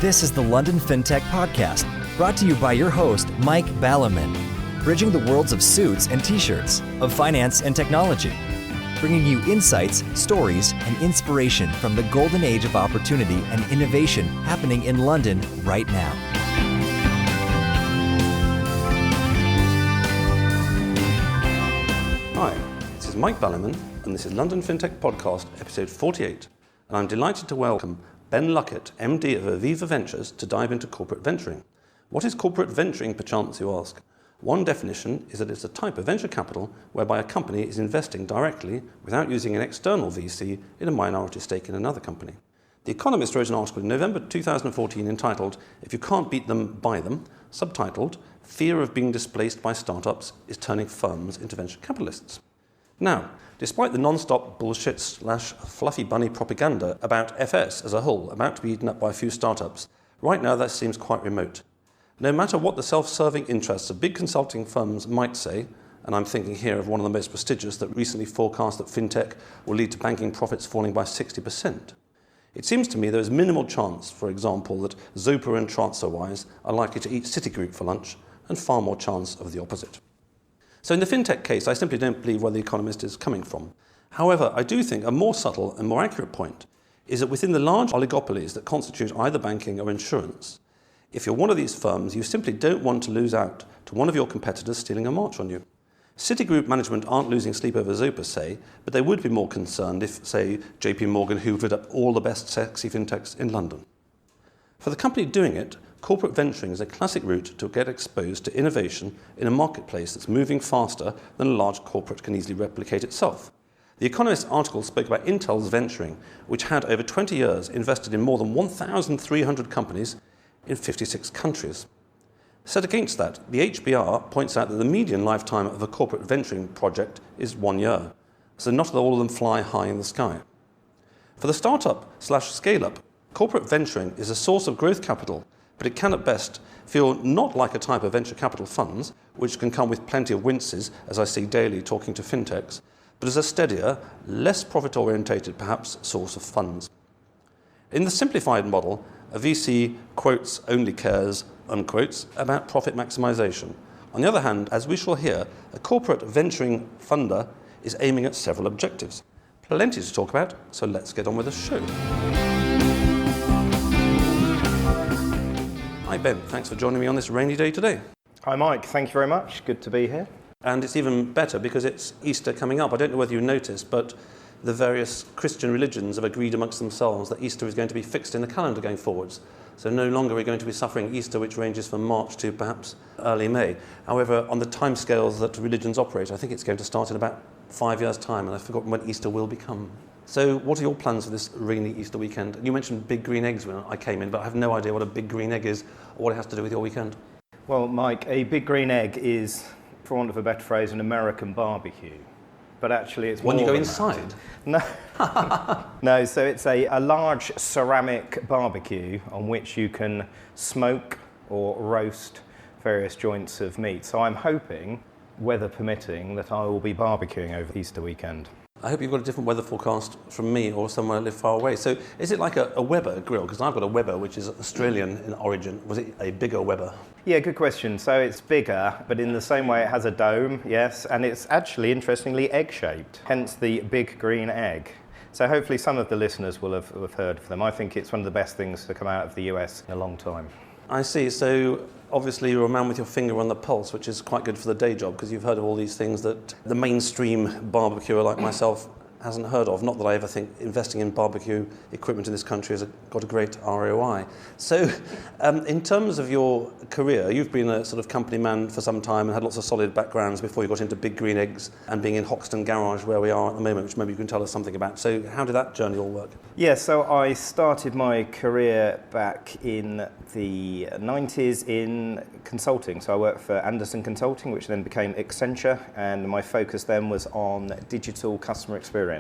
This is the London Fintech Podcast, brought to you by your host, Mike Ballerman, bridging the worlds of suits and t-shirts, of finance and technology, bringing you insights, stories, and inspiration from the golden age of opportunity and innovation happening in London right now. Hi, this is Mike Ballerman, and this is London Fintech Podcast, episode 48, and I'm delighted to welcome Ben Luckett, MD of Aviva Ventures, to dive into corporate venturing. What is corporate venturing, perchance, you ask? One definition is that it's a type of venture capital whereby a company is investing directly, without using an external VC, in a minority stake in another company. The Economist wrote an article in November 2014 entitled, "If you can't beat them, buy them," subtitled, "Fear of being displaced by startups is turning firms into venture capitalists." Now, despite the non-stop bullshit/fluffy bunny propaganda about FS as a whole about to be eaten up by a few startups, right now that seems quite remote. No matter what the self-serving interests of big consulting firms might say, and I'm thinking here of one of the most prestigious that recently forecast that fintech will lead to banking profits falling by 60%. It seems to me there is minimal chance, for example, that Zopa and TransferWise are likely to eat Citigroup for lunch, and far more chance of the opposite. So in the fintech case, I simply don't believe where the Economist is coming from. However, I do think a more subtle and more accurate point is that within the large oligopolies that constitute either banking or insurance, if you're one of these firms, you simply don't want to lose out to one of your competitors stealing a march on you. Citigroup management aren't losing sleep over Zopa, say, but they would be more concerned if, say, JP Morgan hoovered up all the best sexy fintechs in London. For the company doing it, corporate venturing is a classic route to get exposed to innovation in a marketplace that's moving faster than a large corporate can easily replicate itself. The Economist article spoke about Intel's venturing, which had over 20 years invested in more than 1,300 companies in 56 countries. Set against that, the HBR points out that the median lifetime of a corporate venturing project is 1 year, so not all of them fly high in the sky. For the startup/scale-up, corporate venturing is a source of growth capital, but it can at best feel not like a type of venture capital funds, which can come with plenty of winces, as I see daily talking to Fintechs, but as a steadier, less profit-orientated perhaps source of funds. In the simplified model, a VC quotes only cares, unquotes, about profit maximization. On the other hand, as we shall hear, a corporate venturing funder is aiming at several objectives. Plenty to talk about, so let's get on with the show. Hi Ben, thanks for joining me on this rainy day today. Hi Mike, thank you very much. Good to be here. And it's even better because it's Easter coming up. I don't know whether you noticed, but the various Christian religions have agreed amongst themselves that Easter is going to be fixed in the calendar going forwards. So no longer are we going to be suffering Easter, which ranges from March to perhaps early May. However, on the timescales that religions operate, I think it's going to start in about 5 years' time, and I've forgotten when Easter will become. So what are your plans for this rainy Easter weekend? You mentioned big green eggs when I came in, but I have no idea what a big green egg is or what it has to do with your weekend. Well, Mike, a big green egg is, for want of a better phrase, an American barbecue. But actually it's when you go than inside? That. No, so it's a large ceramic barbecue on which you can smoke or roast various joints of meat. So I'm hoping, weather permitting, that I will be barbecuing over Easter weekend. I hope you've got a different weather forecast from me or somewhere I live far away. So is it like a Weber grill? Because I've got a Weber, which is Australian in origin. Was it a bigger Weber? Yeah, good question. So it's bigger, but in the same way it has a dome, yes, and it's actually, interestingly, egg-shaped, hence the big green egg. So hopefully some of the listeners will have heard of them. I think it's one of the best things to come out of the US in a long time. I see. So obviously you're a man with your finger on the pulse, which is quite good for the day job, because you've heard of all these things that the mainstream barbecuer like myself hasn't heard of. Not that I ever think investing in barbecue equipment in this country has got a great ROI. So in terms of your career, you've been a sort of company man for some time and had lots of solid backgrounds before you got into big green eggs and being in Hoxton Garage, where we are at the moment, which maybe you can tell us something about. So how did that journey all work? Yeah, so I started my career back in the 90s in consulting. So I worked for Anderson Consulting, which then became Accenture, and my focus then was on digital customer experience.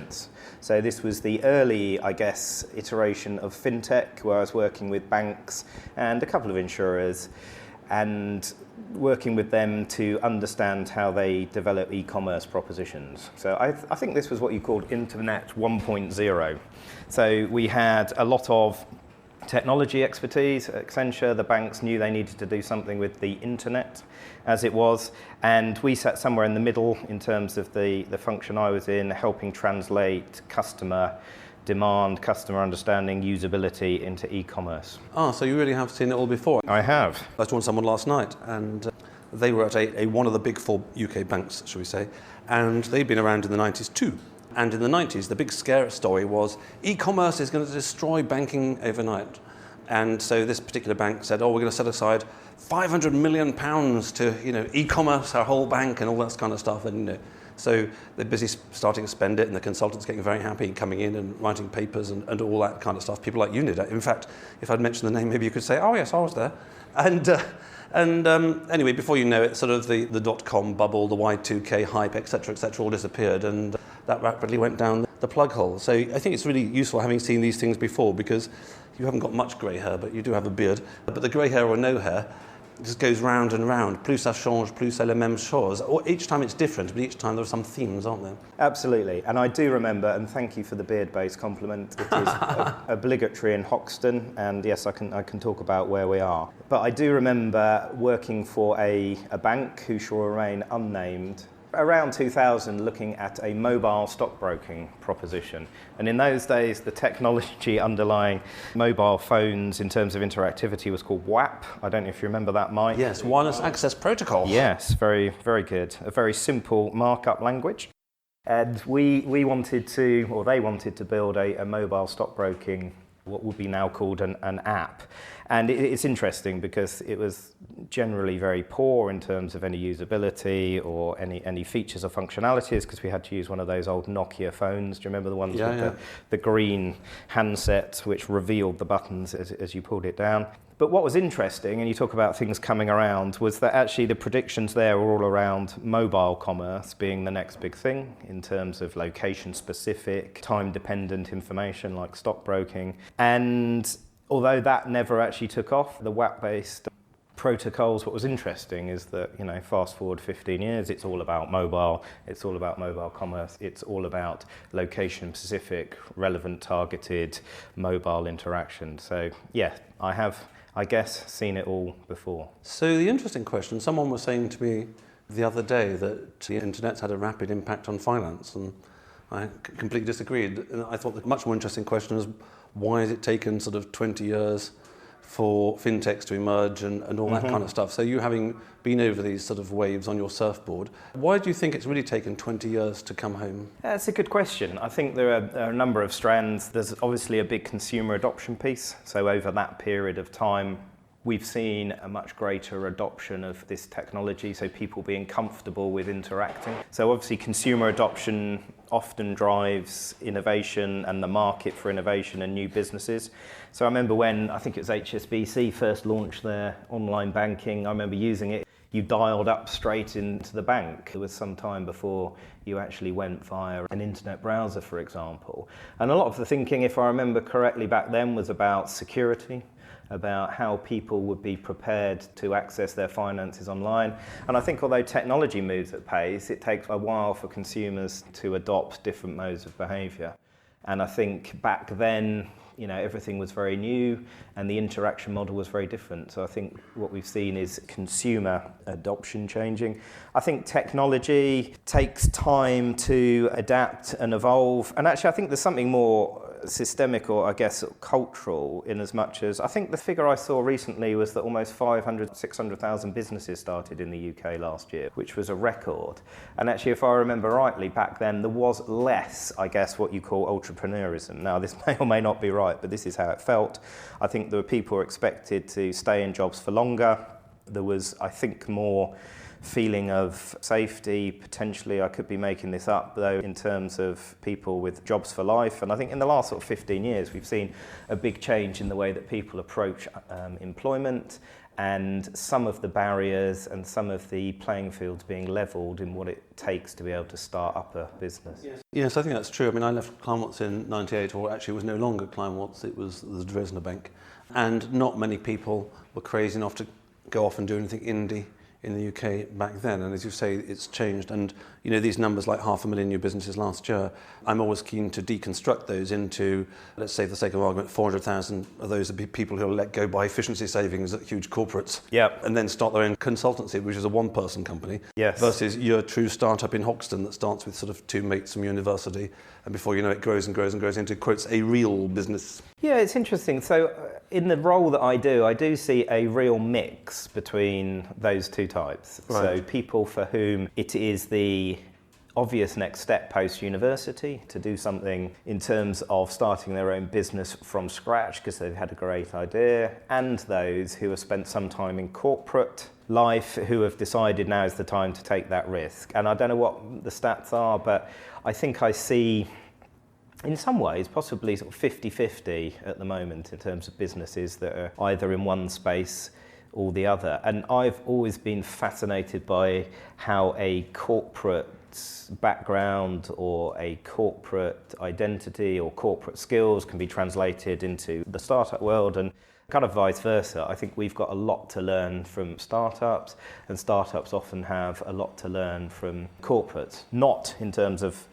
So this was the early, I guess, iteration of fintech, where I was working with banks and a couple of insurers and working with them to understand how they develop e-commerce propositions. So I think this was what you called Internet 1.0. So we had a lot of technology expertise at Accenture. The banks knew they needed to do something with the internet as it was, and we sat somewhere in the middle in terms of the function I was in, helping translate customer demand, customer understanding, usability into e-commerce. So you really have seen it all before. I have. I joined someone last night, and they were at one of the big 4 UK banks, shall we say, and they'd been around in the 90s too. And in the 90s, the big scare story was e-commerce is going to destroy banking overnight. And so this particular bank said, we're going to set aside £500 million to, e-commerce our whole bank and all that kind of stuff. And, so they're busy starting to spend it, and the consultants getting very happy coming in and writing papers and all that kind of stuff. People like you did. In fact, if I'd mentioned the name, maybe you could say, oh yes, I was there. And anyway, before you know it, sort of the dot-com bubble, the Y2K hype, etc., all disappeared, and that rapidly went down the plug hole. So I think it's really useful having seen these things before, because you haven't got much grey hair, but you do have a beard. But the grey hair or no hair just goes round and round. Plus ça change, plus c'est la même chose. Each time it's different, but each time there are some themes, aren't there? Absolutely. And I do remember, and thank you for the beard-based compliment, it is obligatory in Hoxton, and yes, I can talk about where we are. But I do remember working for a bank who shall remain unnamed, around 2000, looking at a mobile stockbroking proposition. And in those days, the technology underlying mobile phones in terms of interactivity was called WAP. I don't know if you remember that, Mike. Yes, Wireless Access Protocol. Yes, very, very good. A very simple markup language. And we wanted to, or they wanted to build a mobile stockbroking, what would be now called an app. And it's interesting because it was generally very poor in terms of any usability or any features or functionalities, because we had to use one of those old Nokia phones. Do you remember the ones with the green handset which revealed the buttons as you pulled it down? But what was interesting, and you talk about things coming around, was that actually the predictions there were all around mobile commerce being the next big thing in terms of location-specific, time-dependent information like stockbroking. And although that never actually took off, the WAP-based protocols, what was interesting is that, fast forward 15 years, it's all about mobile, it's all about mobile commerce, it's all about location-specific, relevant, targeted mobile interaction. So, yeah, I have, I guess, seen it all before. So the interesting question, someone was saying to me the other day that the internet's had a rapid impact on finance, and I completely disagreed. And I thought the much more interesting question is, why has it taken sort of 20 years for Fintechs to emerge and all that kind of stuff? So you having been over these sort of waves on your surfboard, why do you think it's really taken 20 years to come home? That's a good question. I think there are a number of strands. There's obviously a big consumer adoption piece. So over that period of time, we've seen a much greater adoption of this technology, so people being comfortable with interacting. So obviously consumer adoption often drives innovation and the market for innovation and new businesses. So I remember when, I think it was HSBC first launched their online banking, I remember using it. You dialed up straight into the bank. There was some time before you actually went via an internet browser, for example. And a lot of the thinking, if I remember correctly back then, was about security, about how people would be prepared to access their finances online. And I think although technology moves at pace, it takes a while for consumers to adopt different modes of behaviour. And I think back then, everything was very new and the interaction model was very different. So I think what we've seen is consumer adoption changing. I think technology takes time to adapt and evolve. And actually, I think there's something more systemic or I guess cultural, in as much as I think the figure I saw recently was that almost 600,000 businesses started in the UK last year, which was a record. And actually, if I remember rightly, back then there was less, I guess, what you call entrepreneurism. Now, this may or may not be right, but this is how it felt. I think there were people who were expected to stay in jobs for longer. There was, I think, more feeling of safety, potentially. I could be making this up, though, in terms of people with jobs for life. And I think in the last sort of 15 years, we've seen a big change in the way that people approach employment, and some of the barriers and some of the playing fields being levelled in what it takes to be able to start up a business. Yes, I think that's true. I mean, I left Kleinwatts in 98, or actually it was no longer Kleinwatts, it was the Dresdner Bank. And not many people were crazy enough to go off and do anything indie in the UK back then, and as you say, it's changed. And these numbers like 500,000 new businesses last year, I'm always keen to deconstruct those into, let's say for the sake of argument, 400,000 of those would be people who are let go by efficiency savings at huge corporates, and then start their own consultancy, which is a one-person company, versus your true startup in Hoxton that starts with sort of two mates from university, and before you know it grows and grows and grows into, quotes, a real business. Yeah, it's interesting. So in the role that I do see a real mix between those two types. Right. So people for whom it is the obvious next step post-university to do something in terms of starting their own business from scratch because they've had a great idea, and those who have spent some time in corporate life who have decided now is the time to take that risk. And I don't know what the stats are, but I think I see in some ways possibly sort of 50-50 at the moment in terms of businesses that are either in one space or the other. And I've always been fascinated by how a corporate background or a corporate identity or corporate skills can be translated into the startup world, and kind of vice versa. I think we've got a lot to learn from startups, and startups often have a lot to learn from corporates, not in terms of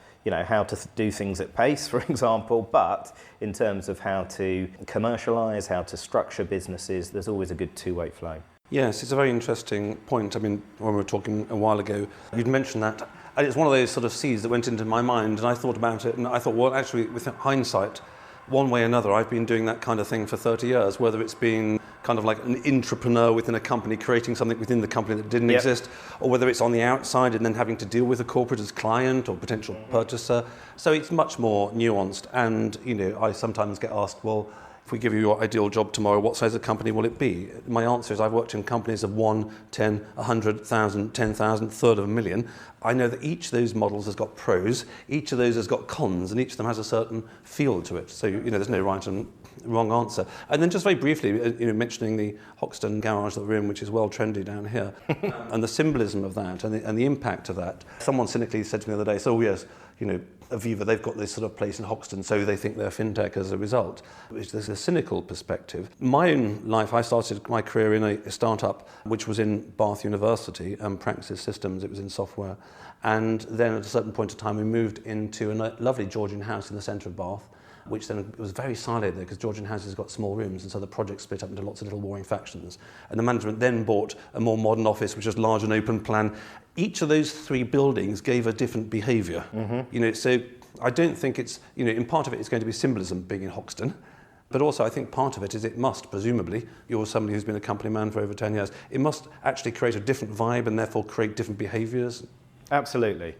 how to do things at pace, for example, but in terms of how to commercialise, how to structure businesses. There's always a good two-way flow. Yes, it's a very interesting point. I mean, when we were talking a while ago, you'd mentioned that, and it's one of those sort of seeds that went into my mind, and I thought about it, and I thought, well, actually, with hindsight, one way or another, I've been doing that kind of thing for 30 years, whether it's been kind of like an entrepreneur within a company, creating something within the company that didn't exist, or whether it's on the outside and then having to deal with a corporate as client or potential purchaser. So it's much more nuanced. And, I sometimes get asked, well, if we give you your ideal job tomorrow, what size of company will it be? My answer is I've worked in companies of 1, 10, 100,000, 10,000, third of a million. I know that each of those models has got pros, each of those has got cons, and each of them has a certain feel to it. So, there's no right and wrong answer. And then just very briefly, mentioning the Hoxton garage that we're in, which is well trendy down here, and the symbolism of that and the impact of that. Someone cynically said to me the other day, so yes, Aviva, they've got this sort of place in Hoxton, so they think they're fintech as a result. There's a cynical perspective. My own life, I started my career in a startup which was in Bath University, Praxis Systems, it was in software. And then at a certain point of time, we moved into a lovely Georgian house in the centre of Bath, which then was very silent there because Georgian houses got small rooms, and so the project split up into lots of little warring factions. And the management then bought a more modern office, which was large and open plan. Each of those three buildings gave a different behaviour. So I don't think it's, in part of it it's going to be symbolism being in Hoxton, but also I think part of it is it must, presumably, you're somebody who's been a company man for over 10 years, it must actually create a different vibe and therefore create different behaviours. Absolutely.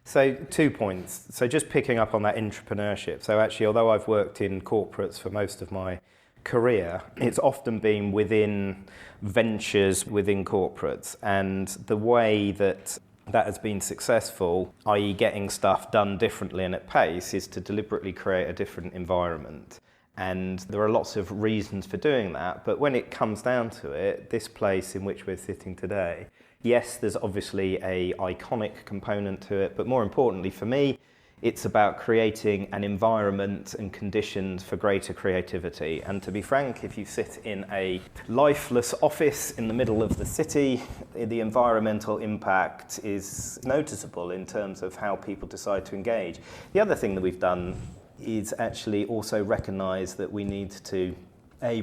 So 2 points. So just picking up on that entrepreneurship. So actually, although I've worked in corporates for most of my career, it's often been within ventures within corporates. And the way that has been successful, i.e. getting stuff done differently and at pace, is to deliberately create a different environment. And there are lots of reasons for doing that. But when it comes down to it, this place in which we're sitting today, yes, there's obviously an iconic component to it, but more importantly for me, it's about creating an environment and conditions for greater creativity. And to be frank, if you sit in a lifeless office in the middle of the city, the environmental impact is noticeable in terms of how people decide to engage. The other thing that we've done is actually also recognise that we need to,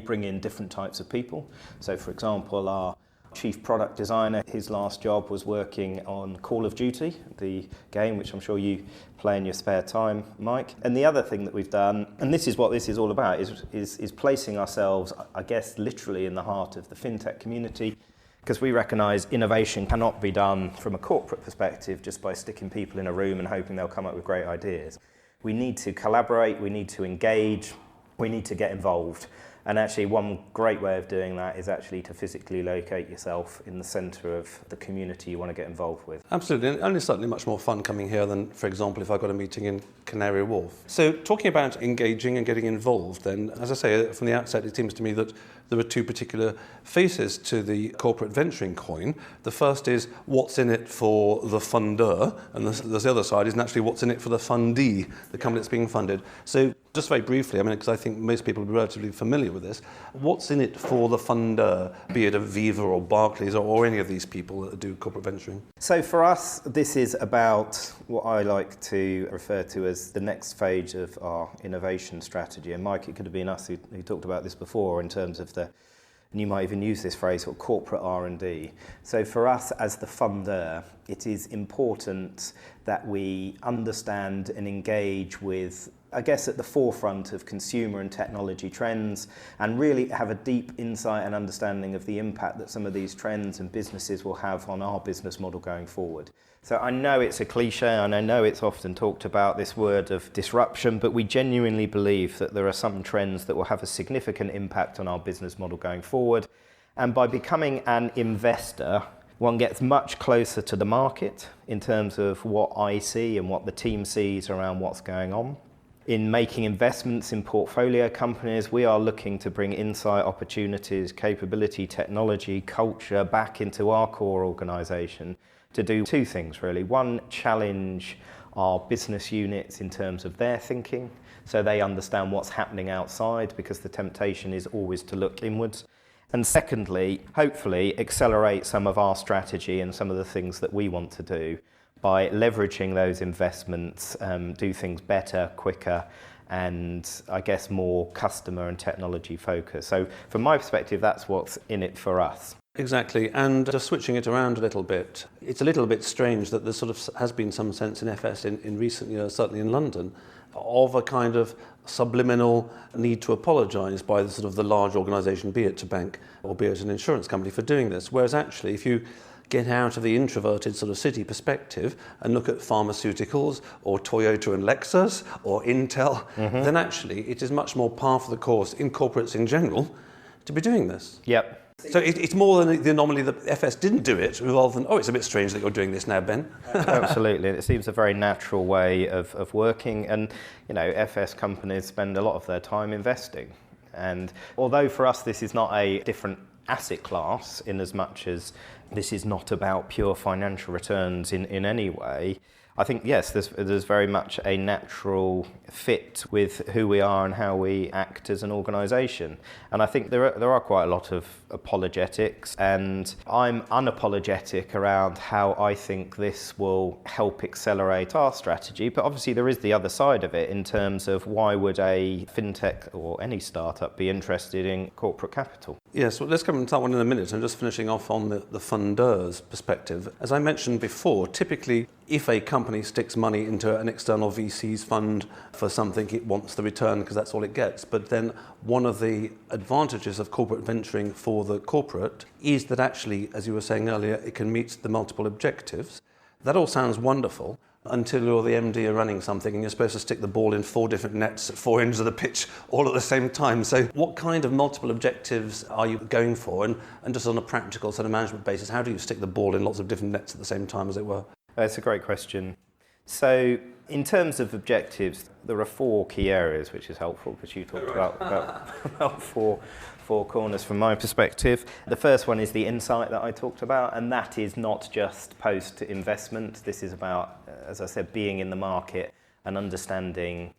bring in different types of people. So for example, our chief product designer, his last job was working on Call of Duty, the game which I'm sure you play in your spare time, Mike. And the other thing that we've done, and this is what this is all about, is placing ourselves, I guess, literally in the heart of the fintech community, because we recognise innovation cannot be done from a corporate perspective just by sticking people in a room and hoping they'll come up with great ideas. We need to collaborate, we need to engage, we need to get involved. And actually one great way of doing that is actually to physically locate yourself in the centre of the community you want to get involved with. Absolutely, and it's certainly much more fun coming here than, for example, if I got a meeting in Canary Wharf. So talking about engaging and getting involved, then, as I say, from the outset, it seems to me that there are two particular faces to the corporate venturing coin. The first is what's in it for the funder, and the other side is naturally what's in it for the fundee, the company that's being funded. So Just very briefly, because I think most people are relatively familiar with this, what's in it for the funder, be it Aviva or Barclays or any of these people that do corporate venturing? So for us, this is about what I like to refer to as the next phase of our innovation strategy. And Mike, it could have been us who talked about this before in terms of and you might even use this phrase, or corporate R&D. So for us as the funder, it is important that we understand and engage with, I guess, at the forefront of consumer and technology trends, and really have a deep insight and understanding of the impact that some of these trends and businesses will have on our business model going forward. So I know it's a cliche, and I know it's often talked about, this word of disruption, but we genuinely believe that there are some trends that will have a significant impact on our business model going forward. And by becoming an investor, one gets much closer to the market in terms of what I see and what the team sees around what's going on. In making investments in portfolio companies, we are looking to bring insight, opportunities, capability, technology, culture back into our core organisation to do two things really. One, challenge our business units in terms of their thinking, so they understand what's happening outside, because the temptation is always to look inwards. And secondly, hopefully accelerate some of our strategy and some of the things that we want to do by leveraging those investments, do things better, quicker, and I guess more customer and technology focused. So from my perspective, that's what's in it for us. Exactly, and just switching it around a little bit, it's a little bit strange that there sort of has been some sense in FS in recent years, certainly in London, of a kind of subliminal need to apologise by the sort of the large organisation, be it a bank or be it an insurance company, for doing this. Whereas actually, if you get out of the introverted sort of city perspective and look at pharmaceuticals or Toyota and Lexus or Intel, then actually it is much more par for the course in corporates in general to be doing this. Yep. So it's more than the anomaly that FS didn't do it, rather than, it's a bit strange that you're doing this now, Ben. Absolutely. It seems a very natural way of working. And, FS companies spend a lot of their time investing. And although for us this is not a different asset class, in as much as this is not about pure financial returns in any way, I think, yes, there's very much a natural fit with who we are and how we act as an organisation. And I think there are quite a lot of apologetics, and I'm unapologetic around how I think this will help accelerate our strategy. But obviously there is the other side of it in terms of why would a fintech or any startup be interested in corporate capital? Yes, well, let's come to that one in a minute. I'm just finishing off on the funder's perspective. As I mentioned before, typically if a company sticks money into an external VC's fund for something, it wants the return because that's all it gets. But then one of the advantages of corporate venturing for the corporate is that actually, as you were saying earlier, it can meet the multiple objectives. That all sounds wonderful until you're the MD of running something and you're supposed to stick the ball in 4 different nets at 4 ends of the pitch all at the same time. So what kind of multiple objectives are you going for? And just on a practical sort of management basis, how do you stick the ball in lots of different nets at the same time, as it were? That's a great question. So in terms of objectives, there are 4 key areas, which is helpful because you talked about four corners from my perspective. The first one is the insight that I talked about, and that is not just post-investment. This is about, as I said, being in the market and understanding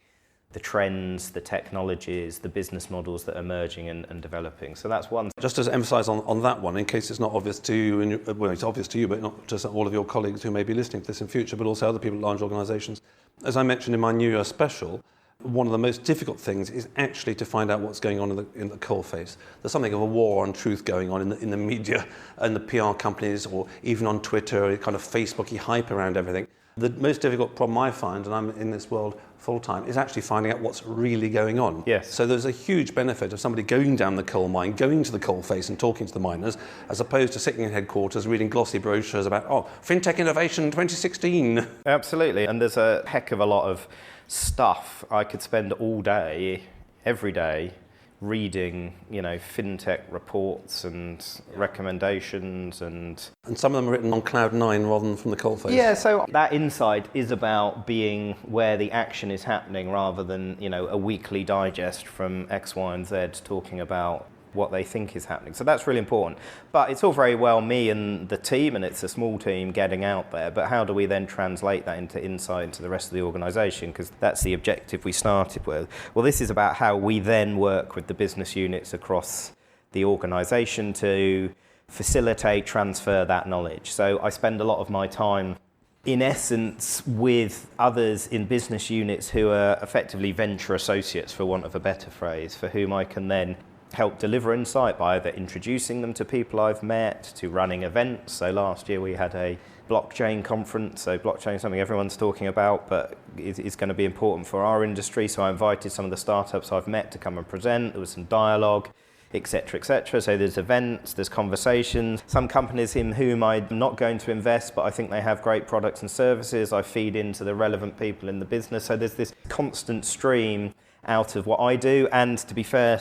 the trends, the technologies, the business models that are emerging and developing. So that's one. Just to emphasise on that one, in case it's not obvious to you, it's obvious to you, but not just all of your colleagues who may be listening to this in future, but also other people at large organisations. As I mentioned in my New Year special, one of the most difficult things is actually to find out what's going on in the coalface. There's something of a war on truth going on in the media and the PR companies, or even on Twitter, a kind of Facebooky hype around everything. The most difficult problem I find, and I'm in this world full-time, is actually finding out what's really going on. Yes. So there's a huge benefit of somebody going down the coal mine, going to the coalface and talking to the miners, as opposed to sitting in headquarters reading glossy brochures about, Fintech Innovation 2016. Absolutely, and there's a heck of a lot of stuff. I could spend all day, every day, reading, fintech reports and recommendations, and some of them are written on cloud 9 rather than from the coalface. Yeah, so that insight is about being where the action is happening rather than, a weekly digest from X, Y, and Z talking about what they think is happening. So that's really important. But it's all very well me and the team, and it's a small team, getting out there, but how do we then translate that into insight into the rest of the organisation? Because that's the objective we started with. Well, this is about how we then work with the business units across the organisation to facilitate, transfer that knowledge. So I spend a lot of my time, in essence, with others in business units who are effectively venture associates, for want of a better phrase, for whom I can then help deliver insight by either introducing them to people I've met, to running events. So last year we had a blockchain conference. So blockchain is something everyone's talking about, but it's going to be important for our industry. So I invited some of the startups I've met to come and present. There was some dialogue, etc., etc. So there's events, there's conversations. Some companies in whom I'm not going to invest, but I think they have great products and services. I feed into the relevant people in the business. So there's this constant stream out of what I do. And to be fair,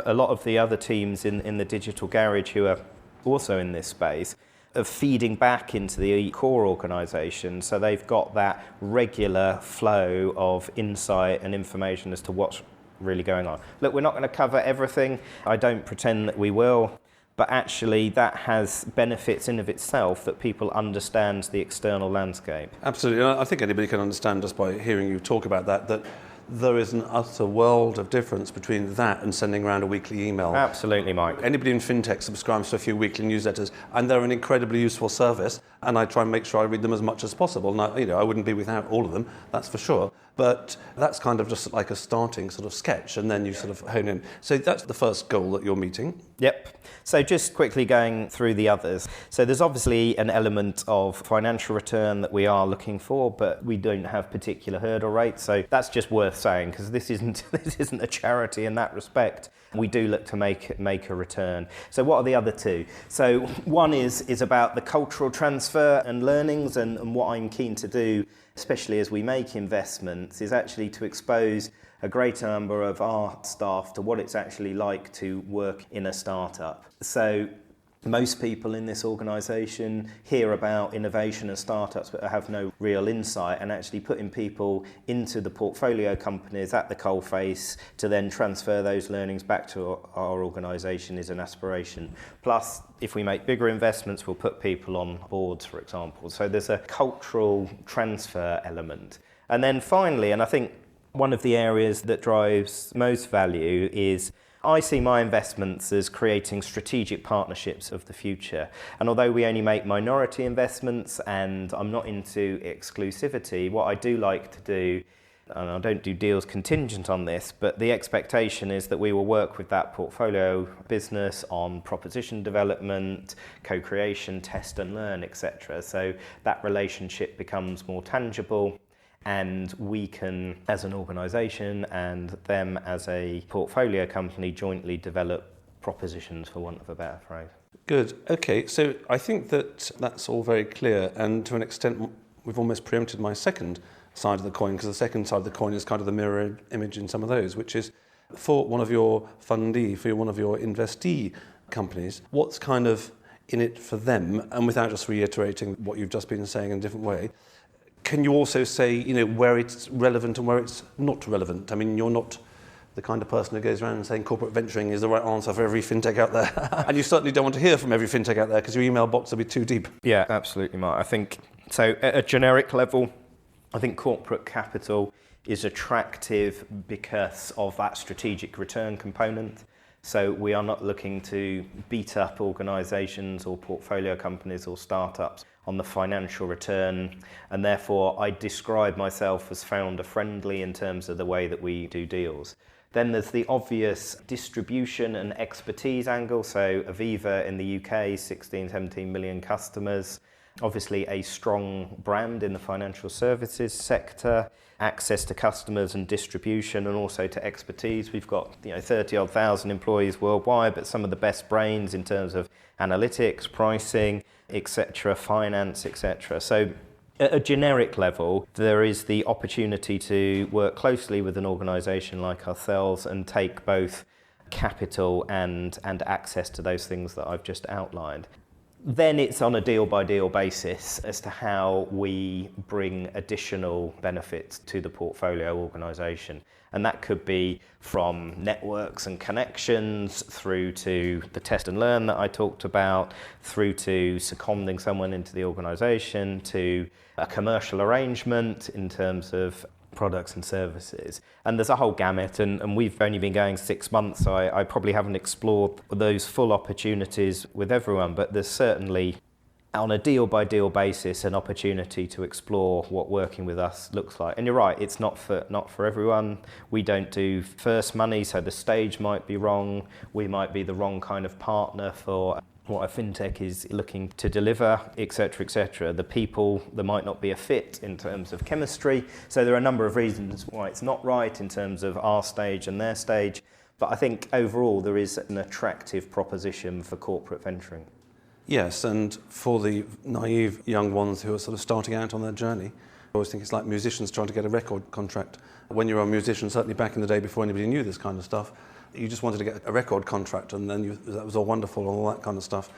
a lot of the other teams in the digital garage who are also in this space of feeding back into the core organisation. So they've got that regular flow of insight and information as to what's really going on. Look, we're not going to cover everything. I don't pretend that we will, but actually that has benefits in of itself, that people understand the external landscape. Absolutely. I think anybody can understand just by hearing you talk about that there is an utter world of difference between that and sending around a weekly email. Absolutely, Mike. Anybody in fintech subscribes to a few weekly newsletters, and they're an incredibly useful service, and I try and make sure I read them as much as possible. And I wouldn't be without all of them, that's for sure. But that's kind of just like a starting sort of sketch, and then you sort of hone in. So that's the first goal that you're meeting. Yep. So just quickly going through the others. So there's obviously an element of financial return that we are looking for, but we don't have particular hurdle rates. So that's just worth saying, because this isn't a charity in that respect. We do look to make a return. So what are the other two? So one is about the cultural transfer and learnings, and what I'm keen to do, especially as we make investments, is actually to expose a greater number of our staff to what it's actually like to work in a startup. So most people in this organisation hear about innovation and startups but have no real insight, and actually putting people into the portfolio companies at the coalface to then transfer those learnings back to our organisation is an aspiration. Plus, if we make bigger investments, we'll put people on boards, for example. So there's a cultural transfer element. And then finally, and I think one of the areas that drives most value is I see my investments as creating strategic partnerships of the future. And although we only make minority investments and I'm not into exclusivity, what I do like to do, and I don't do deals contingent on this, but the expectation is that we will work with that portfolio business on proposition development, co-creation, test and learn, etc. So that relationship becomes more tangible, and we can, as an organisation and them as a portfolio company, jointly develop propositions, for want of a better phrase. Good. Okay, so I think that's all very clear, and to an extent we've almost preempted my second side of the coin, because the second side of the coin is kind of the mirror image in some of those, which is for one of your fundee, for one of your investee companies, what's kind of in it for them? And without just reiterating what you've just been saying in a different way, can you also say, where it's relevant and where it's not relevant? I mean, you're not the kind of person who goes around saying corporate venturing is the right answer for every fintech out there. And you certainly don't want to hear from every fintech out there, because your email box will be too deep. Yeah, absolutely, Mark. I think, so at a generic level, I think corporate capital is attractive because of that strategic return component. So we are not looking to beat up organisations or portfolio companies or startups on the financial return, and therefore I describe myself as founder friendly in terms of the way that we do deals. Then there's the obvious distribution and expertise angle. So Aviva in the UK, 17 million customers, obviously a strong brand in the financial services sector, access to customers and distribution, and also to expertise. We've got 30-odd thousand employees worldwide, but some of the best brains in terms of analytics, pricing, etc., finance, etc. So at a generic level, there is the opportunity to work closely with an organisation like ourselves and take both capital and access to those things that I've just outlined. Then it's on a deal-by-deal basis as to how we bring additional benefits to the portfolio organisation. And that could be from networks and connections through to the test and learn that I talked about, through to seconding someone into the organisation, to a commercial arrangement in terms of products and services. And there's a whole gamut, and we've only been going 6 months, so I probably haven't explored those full opportunities with everyone, but there's certainly, on a deal-by-deal basis, an opportunity to explore what working with us looks like. And you're right, it's not for everyone. We don't do first money, so the stage might be wrong. We might be the wrong kind of partner for what a fintech is looking to deliver, etc., etc. The people, there might not be a fit in terms of chemistry. So there are a number of reasons why it's not right in terms of our stage and their stage. But I think overall there is an attractive proposition for corporate venturing. Yes, and for the naive young ones who are sort of starting out on their journey, I always think it's like musicians trying to get a record contract. When you were a musician, certainly back in the day before anybody knew this kind of stuff, you just wanted to get a record contract, and then that was all wonderful and all that kind of stuff.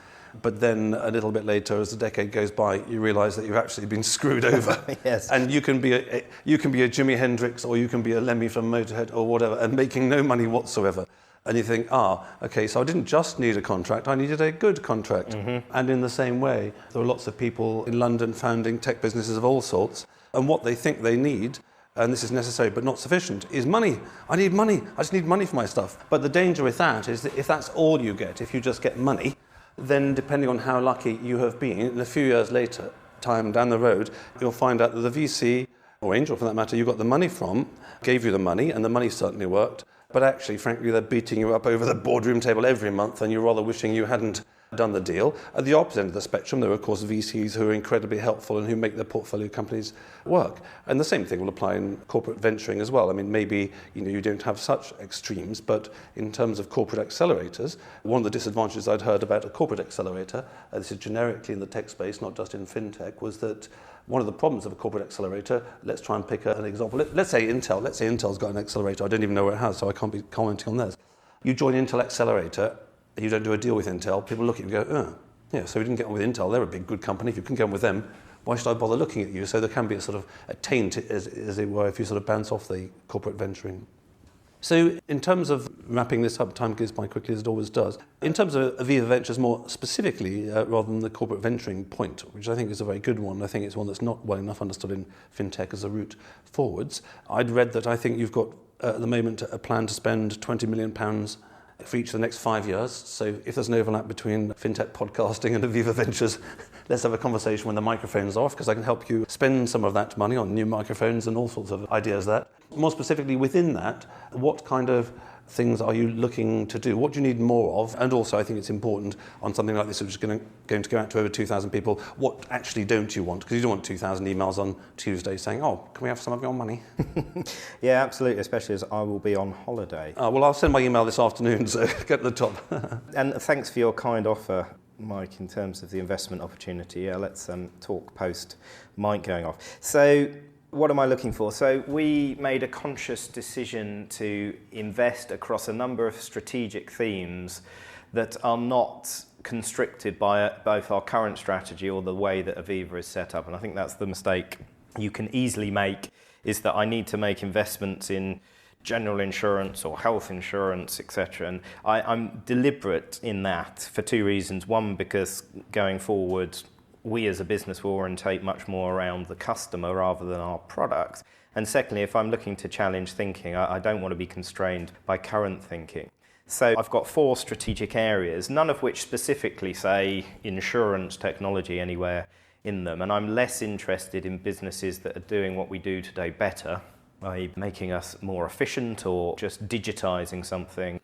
But then a little bit later, as the decade goes by, you realise that you've actually been screwed over. Yes. And you can be a Jimi Hendrix, or you can be a Lemmy from Motorhead or whatever, and making no money whatsoever. And you think, okay, so I didn't just need a contract, I needed a good contract. Mm-hmm. And in the same way, there are lots of people in London founding tech businesses of all sorts, and what they think they need, and this is necessary but not sufficient, is money. I need money. I just need money for my stuff. But the danger with that is that if that's all you get, if you just get money, then depending on how lucky you have been, in a few years later, time down the road, you'll find out that the VC, or angel for that matter, you got the money from, gave you the money, and the money certainly worked, but actually, frankly, they're beating you up over the boardroom table every month, and you're rather wishing you hadn't done the deal. At the opposite end of the spectrum, there are, of course, VCs who are incredibly helpful and who make their portfolio companies work. And the same thing will apply in corporate venturing as well. I mean, maybe you don't have such extremes, but in terms of corporate accelerators, one of the disadvantages I'd heard about a corporate accelerator, this is generically in the tech space, not just in fintech, was that one of the problems of a corporate accelerator, let's try and pick an example. Let's say Intel's got an accelerator. I don't even know where it has, so I can't be commenting on theirs. You join Intel Accelerator, you don't do a deal with Intel, people look at you and go, yeah, so we didn't get on with Intel, they're a big, good company. If you couldn't get on with them, why should I bother looking at you? So there can be a sort of a taint, as it were, if you sort of bounce off the corporate venturing. So in terms of wrapping this up, time goes by quickly as it always does. In terms of Aviva Ventures more specifically, rather than the corporate venturing point, which I think is a very good one, I think it's one that's not well enough understood in fintech as a route forwards. I'd read that I think you've got, at the moment, a plan to spend £20 million for each of the next 5 years. So if there's an overlap between fintech podcasting and Aviva Ventures, let's have a conversation when the microphone's off, because I can help you spend some of that money on new microphones and all sorts of ideas there. More specifically within that, what kind of things are you looking to do? What do you need more of? And also I think it's important on something like this, which is going to go out to over 2,000 people, what actually don't you want? Because you don't want 2,000 emails on Tuesday saying, can we have some of your money? Yeah, absolutely, especially as I will be on holiday. Well, I'll send my email this afternoon, so get to the top. And thanks for your kind offer, Mike, in terms of the investment opportunity. Yeah, let's talk post Mike going off. So what am I looking for? So we made a conscious decision to invest across a number of strategic themes that are not constricted by both our current strategy or the way that Aviva is set up. And I think that's the mistake you can easily make, is that I need to make investments in general insurance or health insurance, etc. And I'm deliberate in that for two reasons. One, because going forward, we as a business will orientate much more around the customer rather than our products. And secondly, if I'm looking to challenge thinking, I don't want to be constrained by current thinking. So I've got 4 strategic areas, none of which specifically say insurance technology anywhere in them. And I'm less interested in businesses that are doing what we do today better, by making us more efficient or just digitizing something,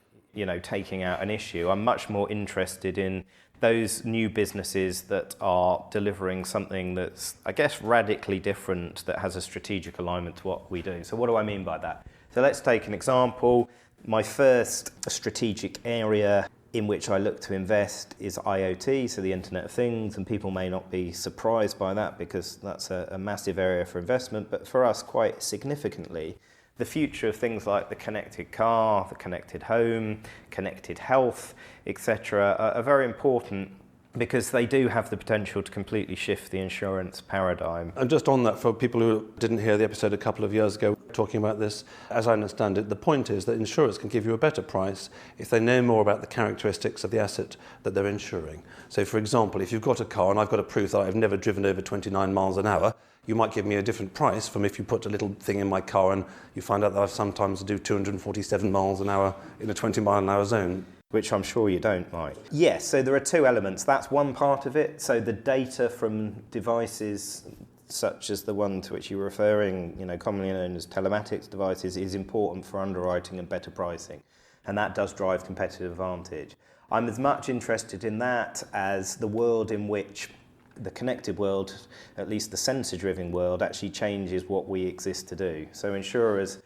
taking out an issue. I'm much more interested in those new businesses that are delivering something that's, I guess, radically different, that has a strategic alignment to what we do. So what do I mean by that? So let's take an example. My first strategic area in which I look to invest is IoT, so the Internet of Things, and people may not be surprised by that because that's a massive area for investment, but for us quite significantly, the future of things like the connected car, the connected home, connected health, etc. are very important because they do have the potential to completely shift the insurance paradigm. And just on that, for people who didn't hear the episode a couple of years ago talking about this, as I understand it, the point is that insurers can give you a better price if they know more about the characteristics of the asset that they're insuring. So, for example, if you've got a car and I've got to prove that I've never driven over 29 miles an hour, you might give me a different price from if you put a little thing in my car and you find out that I sometimes do 247 miles an hour in a 20-mile-an-hour zone. Which I'm sure you don't, Mike. Yes, so there are two elements. That's one part of it. So the data from devices such as the one to which you're referring, commonly known as telematics devices, is important for underwriting and better pricing. And that does drive competitive advantage. I'm as much interested in that as the world in which the connected world, at least the sensor-driven world, actually changes what we exist to do. So insurers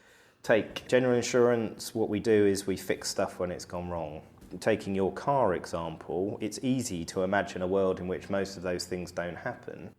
take general insurance. What we do is we fix stuff when it's gone wrong. Taking your car example, it's easy to imagine a world in which most of those things don't happen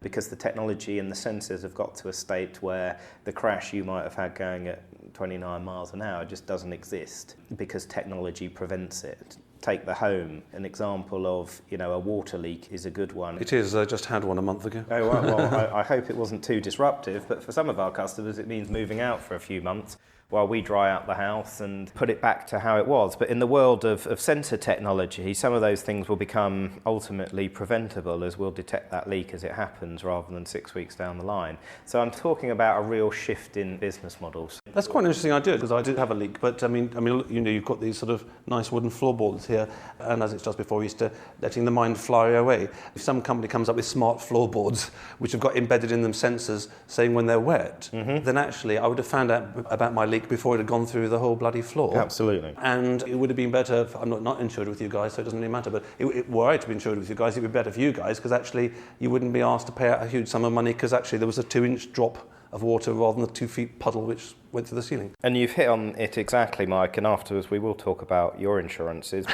because the technology and the sensors have got to a state where the crash you might have had going at 29 miles an hour just doesn't exist because technology prevents it. Take the home, an example of, a water leak is a good one. It is. I just had one a month ago. Oh, well, I hope it wasn't too disruptive, but for some of our customers it means moving out for a few months while we dry out the house and put it back to how it was. But in the world of sensor technology, some of those things will become ultimately preventable as we'll detect that leak as it happens rather than 6 weeks down the line. So I'm talking about a real shift in business models. That's quite an interesting idea because I did have a leak, but I mean, you've got these sort of nice wooden floorboards here, and as it's just before Easter, letting the mind fly away. If some company comes up with smart floorboards which have got embedded in them sensors saying when they're wet, then actually I would have found out about my leak before it had gone through the whole bloody floor. Absolutely. And it would have been better, I'm not insured with you guys, so it doesn't really matter, but were I to be insured with you guys, it would be better for you guys because actually you wouldn't be asked to pay out a huge sum of money because actually there was a 2-inch drop of water rather than the 2 feet puddle which went through the ceiling. And you've hit on it exactly, Mike, and afterwards we will talk about your insurances.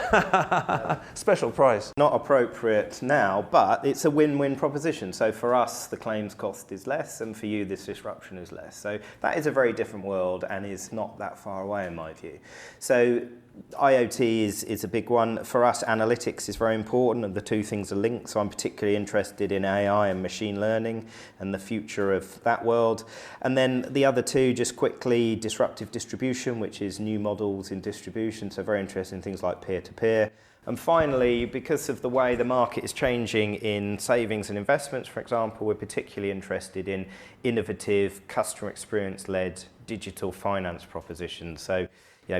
Special price. Not appropriate now, but it's a win-win proposition. So for us, the claims cost is less, and for you, this disruption is less. So that is a very different world and is not that far away in my view. So IoT is a big one. For us, analytics is very important, and the two things are linked. So I'm particularly interested in AI and machine learning and the future of that world. And then the other two, just quickly, disruptive distribution, which is new models in distribution. So very interested in things like peer-to-peer. And finally, because of the way the market is changing in savings and investments, for example, we're particularly interested in innovative, customer experience-led digital finance propositions. So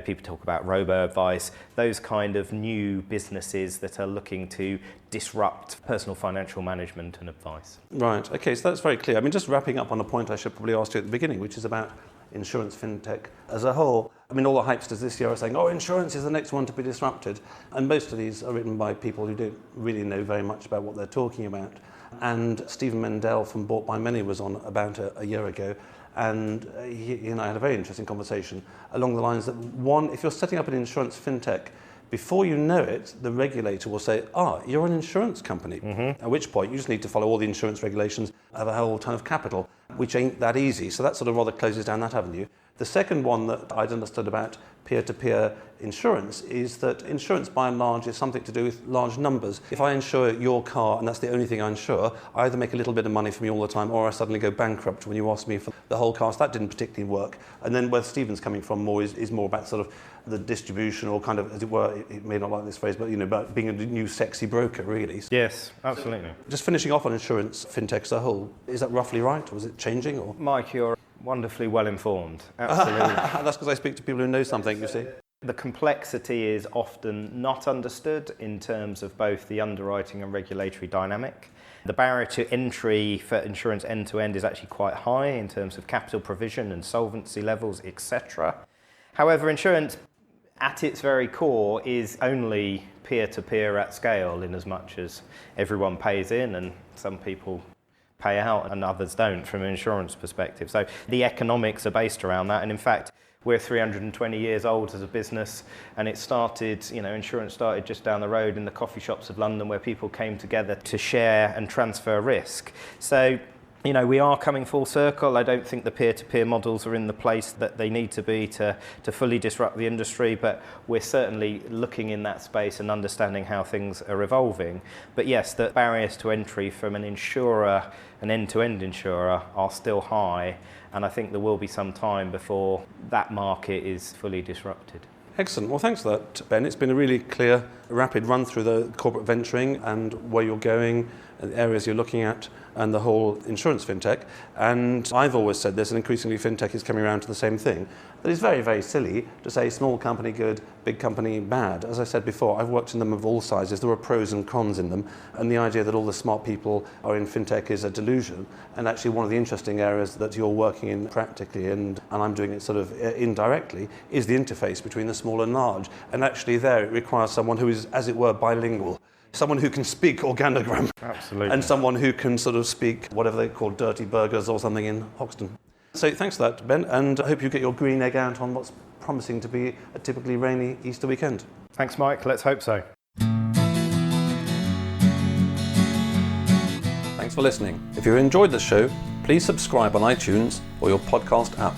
people talk about robo-advice, those kind of new businesses that are looking to disrupt personal financial management and advice. Right, okay, so that's very clear. I mean, just wrapping up on a point I should probably ask you at the beginning, which is about insurance fintech as a whole. I mean, all the hypesters this year are saying, insurance is the next one to be disrupted. And most of these are written by people who don't really know very much about what they're talking about. And Stephen Mendel from Bought by Many was on about a year ago. And he and I had a very interesting conversation along the lines that, one, if you're setting up an insurance fintech, before you know it, the regulator will say, you're an insurance company. At which point, you just need to follow all the insurance regulations, have a whole ton of capital, which ain't that easy. So that sort of rather closes down that avenue. The second one that I'd understood about peer-to-peer insurance is that insurance, by and large, is something to do with large numbers. If I insure your car, and that's the only thing I insure, I either make a little bit of money from you all the time, or I suddenly go bankrupt when you ask me for the whole car. So that didn't particularly work. And then where Stephen's coming from more is more about sort of the distribution, or kind of, as it were, it may not like this phrase, but about being a new sexy broker, really. Yes, absolutely. Just finishing off on insurance fintech as a whole, is that roughly right, or is it changing? Or Mike, you're wonderfully well informed. Absolutely. That's because I speak to people who know something, you see. The complexity is often not understood in terms of both the underwriting and regulatory dynamic. The barrier to entry for insurance end-to-end is actually quite high in terms of capital provision and solvency levels, etc. However, insurance at its very core is only peer-to-peer at scale, in as much as everyone pays in and some people pay out and others don't from an insurance perspective. So the economics are based around that, and in fact we're 320 years old as a business, and it started, insurance started just down the road in the coffee shops of London where people came together to share and transfer risk. So we are coming full circle. I don't think the peer-to-peer models are in the place that they need to be to fully disrupt the industry, but we're certainly looking in that space and understanding how things are evolving. But yes, the barriers to entry from an insurer, an end-to-end insurer, are still high, and I think there will be some time before that market is fully disrupted. Excellent. Well, thanks for that, Ben. It's been a really clear, rapid run through the corporate venturing and where you're going, and the areas you're looking at, and the whole insurance fintech. And I've always said this, and increasingly fintech is coming around to the same thing, that it's very, very silly to say small company good, big company bad. As I said before, I've worked in them of all sizes. There are pros and cons in them, and the idea that all the smart people are in fintech is a delusion. And actually one of the interesting areas that you're working in practically, and I'm doing it sort of indirectly, is the interface between the small and large. And actually there it requires someone who is, as it were, bilingual. Someone who can speak organogram. Absolutely. And someone who can sort of speak whatever they call dirty burgers or something in Hoxton. So thanks for that, Ben, and I hope you get your green egg out on what's promising to be a typically rainy Easter weekend. Thanks, Mike. Let's hope so. Thanks for listening. If you enjoyed the show, please subscribe on iTunes or your podcast app,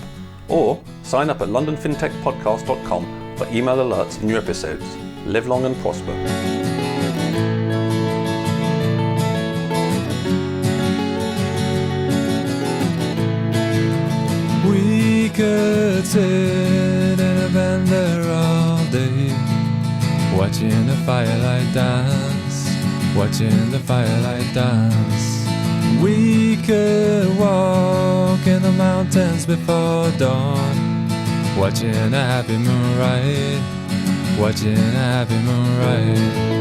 or sign up at londonfintechpodcast.com for email alerts on new episodes. Live long and prosper. We could sit in a vendor all day, watching the firelight dance, watching the firelight dance. We could walk in the mountains before dawn, watching a happy moon ride, watching a happy moon ride.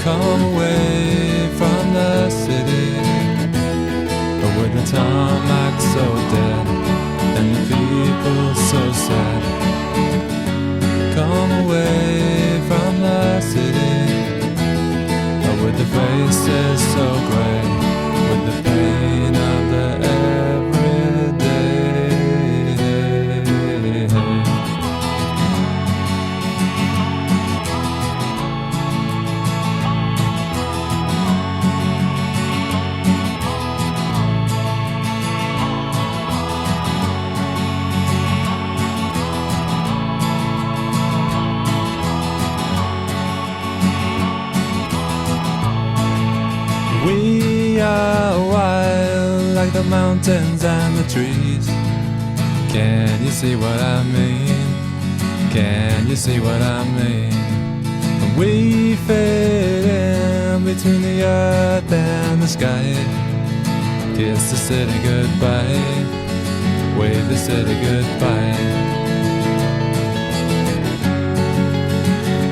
Come away from the city, with the tarmac so dead and the people so sad. Come away from the city, with the faces so grey, with the pain of the everyday. We are wild like the mountains and the trees. Can you see what I mean? Can you see what I mean? We fit in between the earth and the sky. Kiss the city goodbye, wave the city goodbye,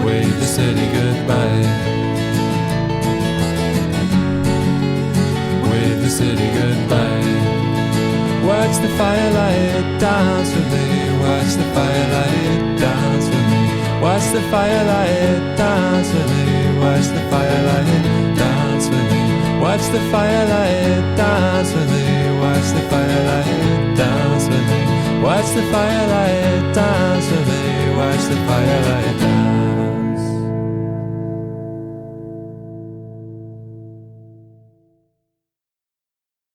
wave the city goodbye. The city goodbye. Watch the firelight dance with me. Watch the firelight dance with me. Watch the firelight dance with me. Watch the firelight dance with me. Watch the firelight dance with me. Watch the firelight dance with me. Watch the firelight dance with me. Watch the firelight dance.